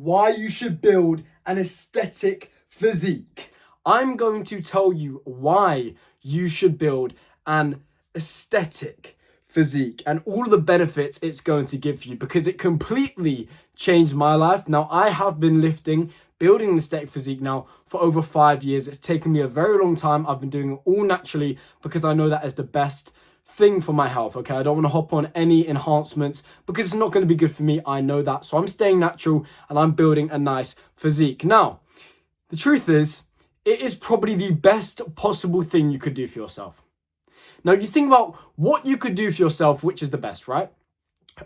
why you should build an aesthetic physique. I'm going to tell you why you should build an aesthetic physique and all the benefits it's going to give you, because it completely changed my life. Now, I have been building an aesthetic physique now for over 5 years. It's taken me a very long time. I've been doing it all naturally because I know that is the best thing for my health. Okay, I don't want to hop on any enhancements because it's not going to be good for me. I know that. So I'm staying natural and I'm building a nice physique. Now, the truth is, it is probably the best possible thing you could do for yourself. Now, you think about what you could do for yourself, which is the best, right?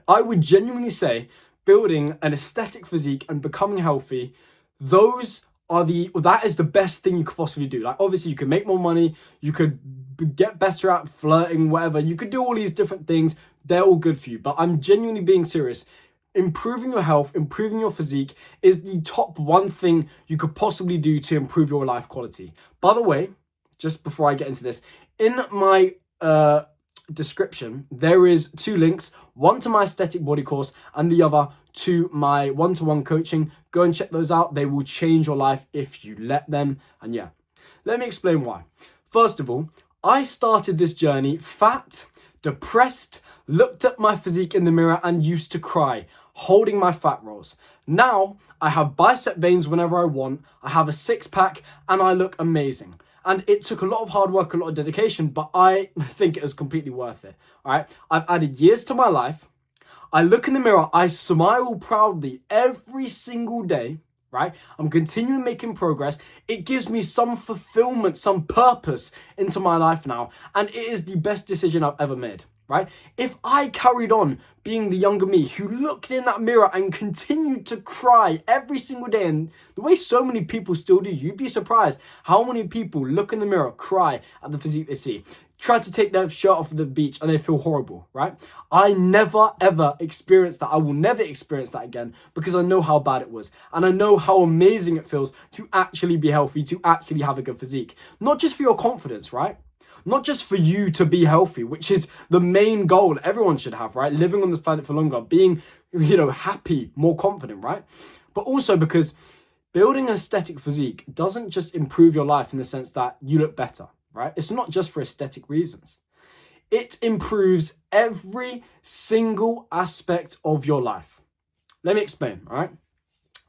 I would genuinely say building an aesthetic physique and becoming healthy, that is the best thing you could possibly do. Like, obviously you could make more money, you could get better at flirting, whatever. You could do all these different things. They're all good for you. But I'm genuinely being serious. Improving your health, improving your physique is the top one thing you could possibly do to improve your life quality. By the way, just before I get into this, in my description, there is 2 links, one to my aesthetic body course and the other to my one-to-one coaching. Go and check those out. They will change your life if you let them. And yeah, let me explain why. First of all, I started this journey fat, depressed, looked at my physique in the mirror and used to cry, holding my fat rolls. Now I have bicep veins whenever I want, I have a 6-pack and I look amazing. And it took a lot of hard work, a lot of dedication, but I think it was completely worth it. All right, I've added years to my life. I look in the mirror, I smile proudly every single day, right? I'm continuing making progress. It gives me some fulfillment, some purpose into my life now. And it is the best decision I've ever made, right? If I carried on being the younger me who looked in that mirror and continued to cry every single day, and the way so many people still do, you'd be surprised how many people look in the mirror, cry at the physique they see, try to take their shirt off at the beach and they feel horrible, right? I never ever experienced that. I will never experience that again because I know how bad it was. And I know how amazing it feels to actually be healthy, to actually have a good physique. Not just for your confidence, right? Not just for you to be healthy, which is the main goal everyone should have, right? Living on this planet for longer, being, happy, more confident, right? But also because building an aesthetic physique doesn't just improve your life in the sense that you look better, right? It's not just for aesthetic reasons. It improves every single aspect of your life. Let me explain, all right?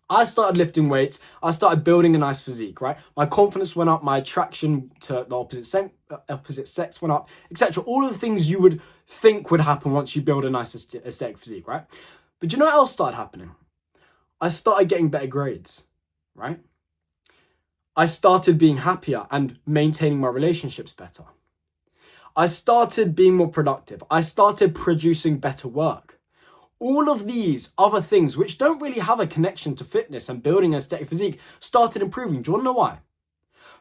I started lifting weights. I started building a nice physique, right? My confidence went up. My attraction to the opposite sex went up, etc. All of the things you would think would happen once you build a nice aesthetic physique, right? But you know what else started happening? I started getting better grades, right? I started being happier and maintaining my relationships better. I started being more productive. I started producing better work. All of these other things, which don't really have a connection to fitness and building an aesthetic physique, started improving. Do you want to know why?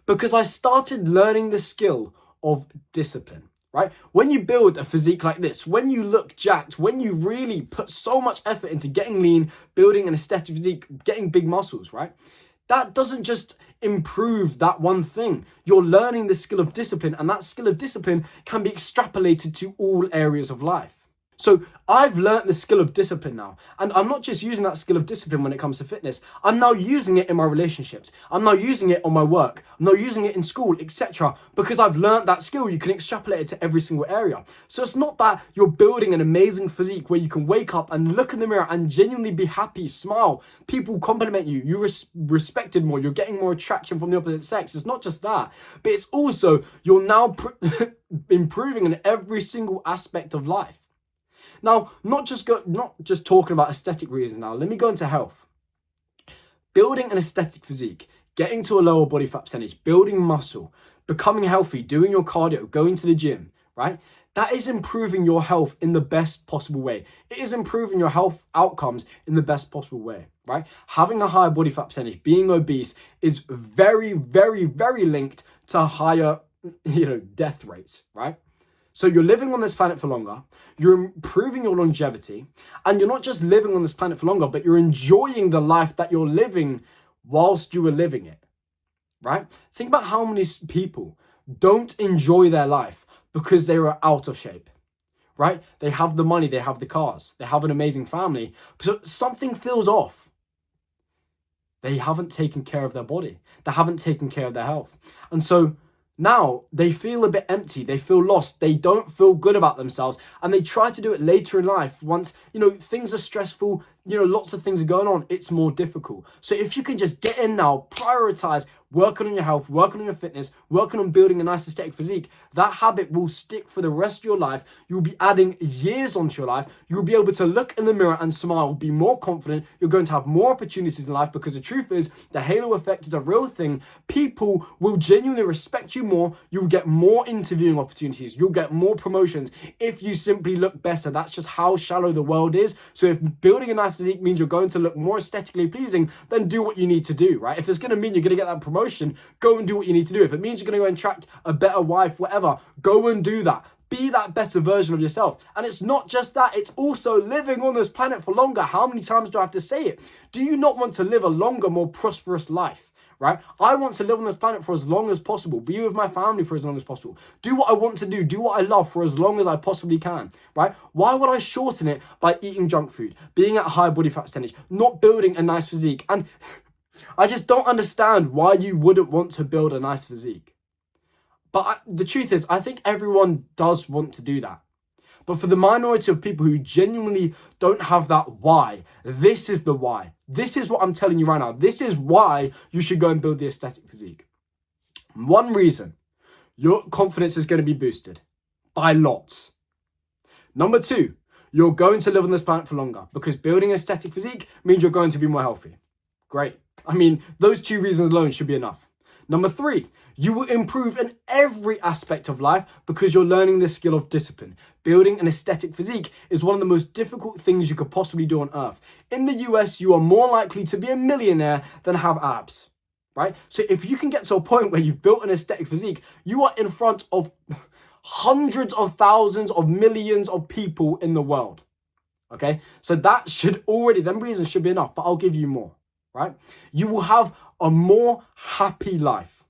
Because I started learning the skill of discipline, right? When you build a physique like this, when you look jacked, when you really put so much effort into getting lean, building an aesthetic physique, getting big muscles, right? That doesn't just improve that one thing. You're learning the skill of discipline, and that skill of discipline can be extrapolated to all areas of life. So I've learned the skill of discipline now, and I'm not just using that skill of discipline when it comes to fitness. I'm now using it in my relationships. I'm now using it on my work. I'm now using it in school, etc. Because I've learned that skill. You can extrapolate it to every single area. So it's not that you're building an amazing physique where you can wake up and look in the mirror and genuinely be happy, smile. People compliment you. You're respected more. You're getting more attraction from the opposite sex. It's not just that, but it's also you're now improving in every single aspect of life. Now, not just talking about aesthetic reasons now. Let me go into health. Building an aesthetic physique, getting to a lower body fat percentage, building muscle, becoming healthy, doing your cardio, going to the gym, right? That is improving your health in the best possible way. It is improving your health outcomes in the best possible way, right? Having a higher body fat percentage, being obese is very, very, very linked to higher, death rates, right? So you're living on this planet for longer, you're improving your longevity, and you're not just living on this planet for longer, but you're enjoying the life that you're living whilst you were living it, right? Think about how many people don't enjoy their life because they were out of shape, right? They have the money, they have the cars, they have an amazing family, but something feels off. they haven't taken care of their body. They haven't taken care of their health. And so now they feel a bit empty. They feel lost. They don't feel good about themselves. And they try to do it later in life once, things are stressful, lots of things are going on. It's more difficult. So if you can just get in now, prioritize working on your health, working on your fitness, working on building a nice aesthetic physique, that habit will stick for the rest of your life. You'll be adding years onto your life. You'll be able to look in the mirror and smile, be more confident. You're going to have more opportunities in life because the truth is the halo effect is a real thing. People will genuinely respect you more. You'll get more interviewing opportunities. You'll get more promotions if you simply look better. That's just how shallow the world is. So if building a nice physique means you're going to look more aesthetically pleasing, then do what you need to do, right? If it's going to mean you're going to get that promotion, go and do what you need to do. If it means you're going to go and attract a better wife, whatever, go and do that. Be that better version of yourself. And it's not just that, it's also living on this planet for longer. How many times do I have to say it? Do you not want to live a longer, more prosperous life? Right? I want to live on this planet for as long as possible, be with my family for as long as possible, do what I want to do what I love for as long as I possibly can, right? Why would I shorten it by eating junk food, being at a high body fat percentage, not building a nice physique? And I just don't understand why you wouldn't want to build a nice physique. But the truth is, I think everyone does want to do that. But for the minority of people who genuinely don't have that why, this is the why. This is what I'm telling you right now. This is why you should go and build the aesthetic physique. One reason, your confidence is going to be boosted by lots. Number two, you're going to live on this planet for longer because building an aesthetic physique means you're going to be more healthy. Great. I mean, those two reasons alone should be enough. Number three, you will improve in every aspect of life because you're learning the skill of discipline. Building an aesthetic physique is one of the most difficult things you could possibly do on earth. In the US, you are more likely to be a millionaire than have abs, right? So if you can get to a point where you've built an aesthetic physique, you are in front of hundreds of thousands of millions of people in the world, okay? So that should already, them reasons should be enough, but I'll give you more, right? You will have a more happy life.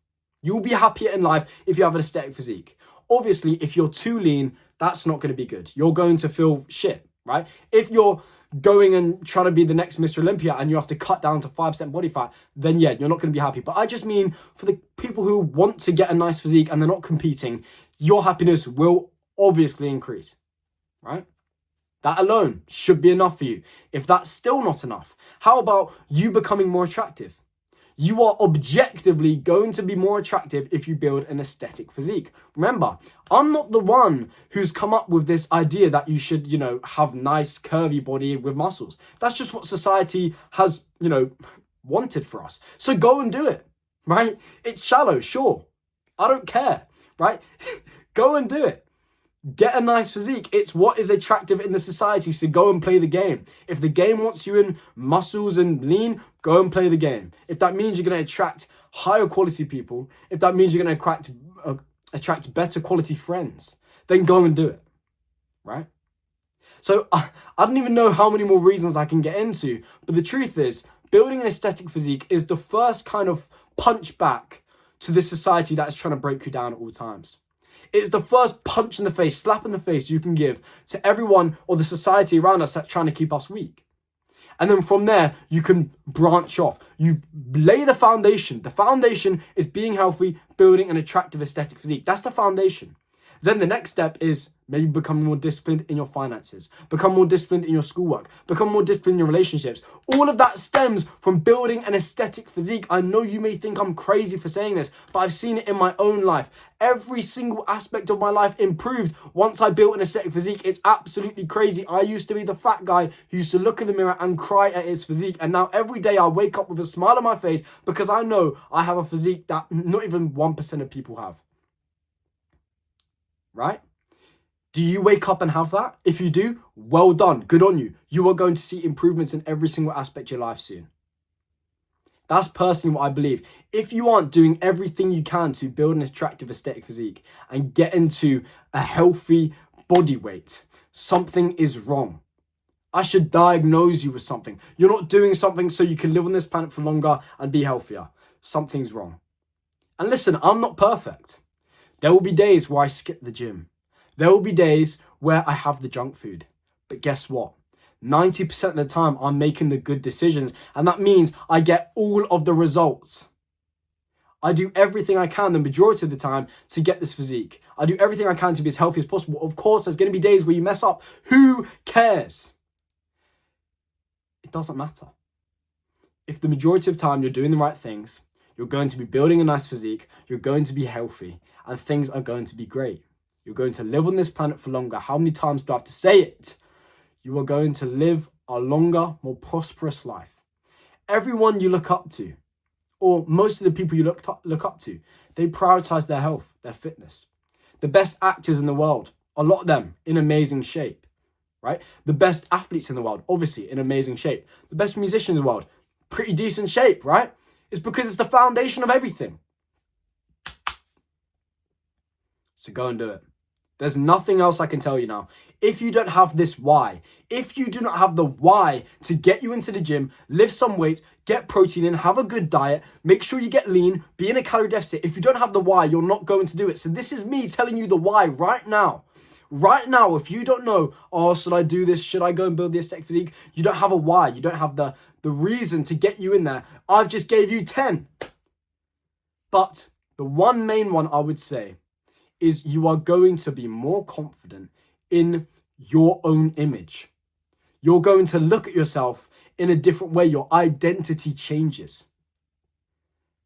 You'll be happier in life if you have an aesthetic physique. Obviously, if you're too lean, that's not going to be good. You're going to feel shit, right? If you're going and trying to be the next Mr. Olympia and you have to cut down to 5% body fat, then yeah, you're not going to be happy. But I just mean for the people who want to get a nice physique and they're not competing, your happiness will obviously increase, right? That alone should be enough for you. If that's still not enough, how about you becoming more attractive? You are objectively going to be more attractive if you build an aesthetic physique. Remember, I'm not the one who's come up with this idea that you should, have nice curvy body with muscles. That's just what society has, wanted for us. So go and do it, right? It's shallow, sure. I don't care, right? Go and do it. Get a nice physique. It's what is attractive in the society, so go and play the game. If the game wants you in muscles and lean, go and play the game. If that means you're going to attract higher quality people, if that means you're going to attract better quality friends, then go and do it, right? So I don't even know how many more reasons I can get into, but the truth is, building an aesthetic physique is the first kind of punch back to this society that is trying to break you down at all times. It's the first punch in the face, slap in the face you can give to everyone or the society around us that's trying to keep us weak. And then from there, you can branch off. You lay the foundation. The foundation is being healthy, building an attractive aesthetic physique. That's the foundation. Then the next step is maybe become more disciplined in your finances, become more disciplined in your schoolwork, become more disciplined in your relationships. All of that stems from building an aesthetic physique. I know you may think I'm crazy for saying this, but I've seen it in my own life. Every single aspect of my life improved once I built an aesthetic physique. It's absolutely crazy. I used to be the fat guy who used to look in the mirror and cry at his physique. And now every day I wake up with a smile on my face because I know I have a physique that not even 1% of people have. Right? Do you wake up and have that? If you do, well done. Good on you. You are going to see improvements in every single aspect of your life soon. That's personally what I believe. If you aren't doing everything you can to build an attractive aesthetic physique and get into a healthy body weight, something is wrong. I should diagnose you with something. You're not doing something so you can live on this planet for longer and be healthier. Something's wrong. And listen, I'm not perfect. There will be days where I skip the gym. There will be days where I have the junk food. But guess what? 90% of the time, I'm making the good decisions. And that means I get all of the results. I do everything I can the majority of the time to get this physique. I do everything I can to be as healthy as possible. Of course, there's going to be days where you mess up. Who cares? It doesn't matter. If the majority of the time you're doing the right things, you're going to be building a nice physique, you're going to be healthy, and things are going to be great. You're going to live on this planet for longer. How many times do I have to say it? You are going to live a longer, more prosperous life. Everyone you look up to, or most of the people you look up to, they prioritize their health, their fitness. The best actors in the world, a lot of them in amazing shape, right? The best athletes in the world, obviously in amazing shape. The best musicians in the world, pretty decent shape, right? It's because it's the foundation of everything. So go and do it. There's nothing else I can tell you now. If you don't have this why, if you do not have the why to get you into the gym, lift some weights, get protein in, have a good diet, make sure you get lean, be in a calorie deficit. If you don't have the why, you're not going to do it. So this is me telling you the why right now. Right now, if you don't know, oh, should I do this? Should I go and build the aesthetic physique? You don't have a why. You don't have the reason to get you in there. I've just gave you 10. But the one main one I would say is you are going to be more confident in your own image. You're going to look at yourself in a different way. Your identity changes.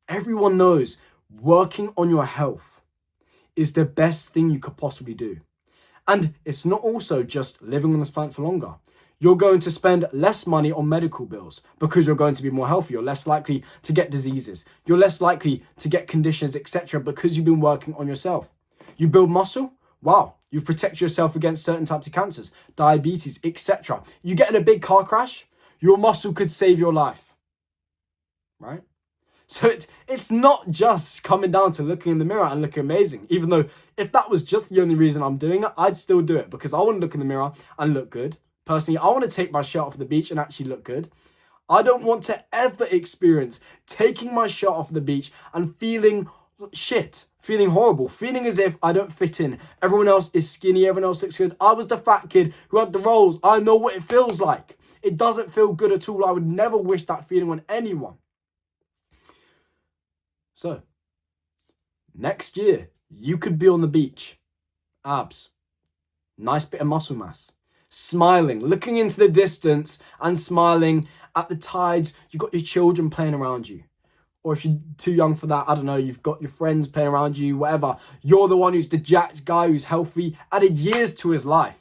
Everyone knows working on your health is the best thing you could possibly do. And it's not also just living on this planet for longer. You're going to spend less money on medical bills because you're going to be more healthy. You're less likely to get diseases. You're less likely to get conditions, etc. because you've been working on yourself. You build muscle? Wow. You protect yourself against certain types of cancers, diabetes, etc. You get in a big car crash, your muscle could save your life, right? So it's not just coming down to looking in the mirror and looking amazing, even though if that was just the only reason I'm doing it, I'd still do it because I want to look in the mirror and look good. Personally, I want to take my shirt off the beach and actually look good. I don't want to ever experience taking my shirt off the beach and feeling shit, feeling horrible, feeling as if I don't fit in. Everyone else is skinny, everyone else looks good. I was the fat kid who had the rolls. I know what it feels like. It doesn't feel good at all. I would never wish that feeling on anyone. So, next year, you could be on the beach, abs, nice bit of muscle mass, smiling, looking into the distance and smiling at the tides. You've got your children playing around you. Or if you're too young for that, I don't know, you've got your friends playing around you, whatever. You're the one who's the jacked guy who's healthy, added years to his life.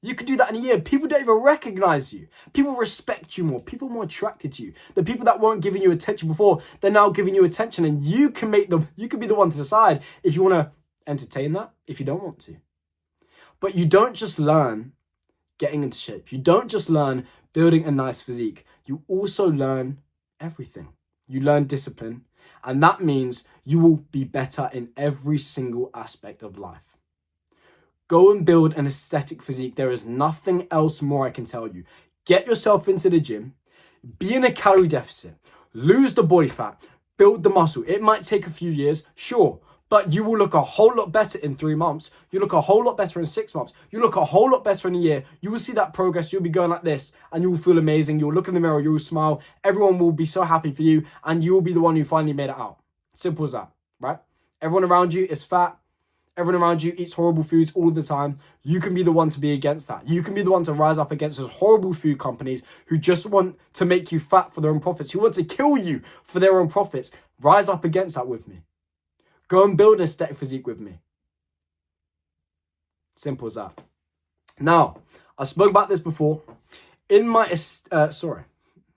You could do that in a year. People don't even recognize you. People respect you more. People are more attracted to you. The people that weren't giving you attention before, they're now giving you attention, and you can be the one to decide if you want to entertain that, if you don't want to. But you don't just learn getting into shape. You don't just learn building a nice physique. You also learn everything. You learn discipline, and that means you will be better in every single aspect of life. Go and build an aesthetic physique. There is nothing else more I can tell you. Get yourself into the gym, be in a calorie deficit, lose the body fat, build the muscle. It might take a few years, sure, but you will look a whole lot better in 3 months. You look a whole lot better in 6 months. You look a whole lot better in a year. You will see that progress. You'll be going like this and you will feel amazing. You'll look in the mirror, you will smile. Everyone will be so happy for you and you will be the one who finally made it out. Simple as that, right? Everyone around you is fat. Everyone around you eats horrible foods all the time. You can be the one to be against that. You can be the one to rise up against those horrible food companies who just want to make you fat for their own profits, who want to kill you for their own profits. Rise up against that with me. Go and build an aesthetic physique with me. Simple as that. Now, I spoke about this before. In my, I was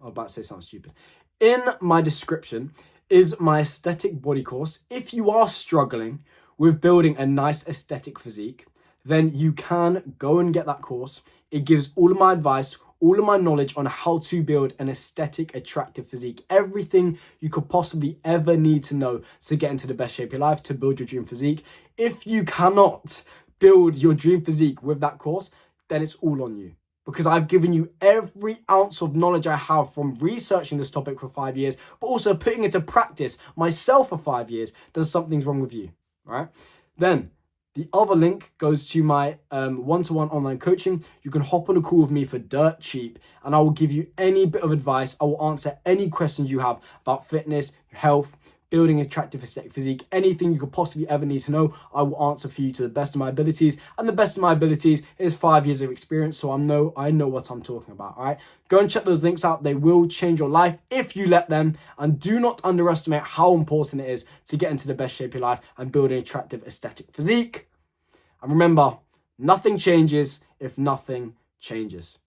about to say something stupid. In my description is my aesthetic body course. If you are struggling with building a nice aesthetic physique, then you can go and get that course. It gives all of my advice, all of my knowledge on how to build an aesthetic, attractive physique. Everything you could possibly ever need to know to get into the best shape of your life, to build your dream physique. If you cannot build your dream physique with that course, then it's all on you. Because I've given you every ounce of knowledge I have from researching this topic for 5 years, but also putting it to practice myself for 5 years. There's something's wrong with you. Right? Then The other link goes to my one-to-one online coaching. You can hop on a call with me for dirt cheap, and I will give you any bit of advice. I will answer any questions you have about fitness, health, building attractive aesthetic physique, anything you could possibly ever need to know, I will answer for you to the best of my abilities. And the best of my abilities is 5 years of experience, so I know what I'm talking about, all right? Go and check those links out. They will change your life if you let them. And do not underestimate how important it is to get into the best shape of your life and build an attractive aesthetic physique. And remember, nothing changes if nothing changes.